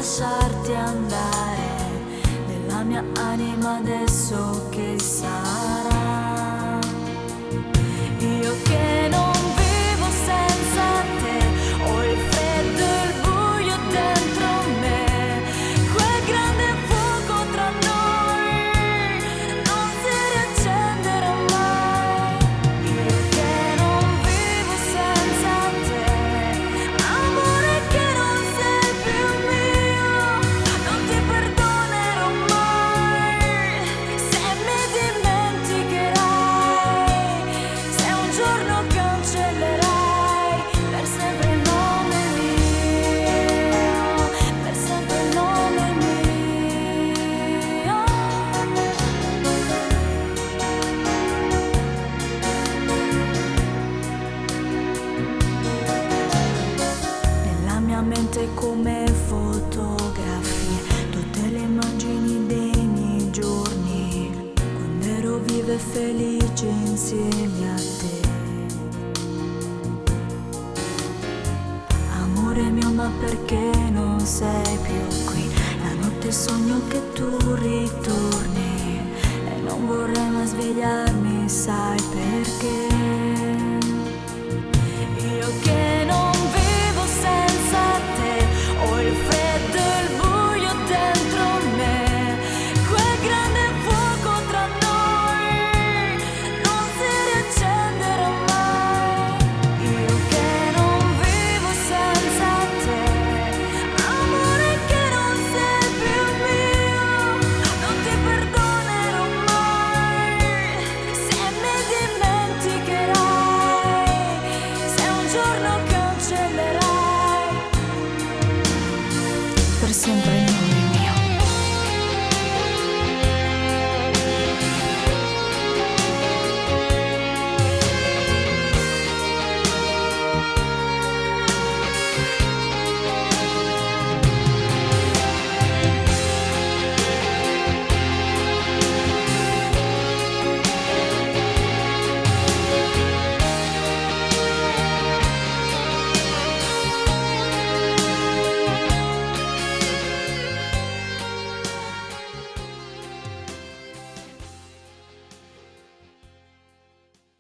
lasciarti andare nella mia anima adesso che sarà. Io che non vivo senza te, ho il freddo e il buio dentro me, quel grande fuoco tra noi non si riaccenderà mai. Io che non vivo senza te, amore che non sei più mio, non ti perdonerò mai se mi dimenticherai, se un giorno cancellerai per sempre il nome mio, per sempre il nome mio. Nella mia mente come fotografie, tutte le immagini dei miei giorni, quando ero viva e felice insieme a te. Amore mio, ma perché non sei più qui? La notte sogno che tu ritorni e non vorrei mai svegliarmi, sai perché? Io che non vivo senza te, ho il freddo e il buio dentro me, quel grande fuoco tra noi non si riaccenderà mai. Io che non vivo senza te, amore che non sei più mio, non ti perdonerò mai se mi dimenticherai, se un giorno cancellerai per sempre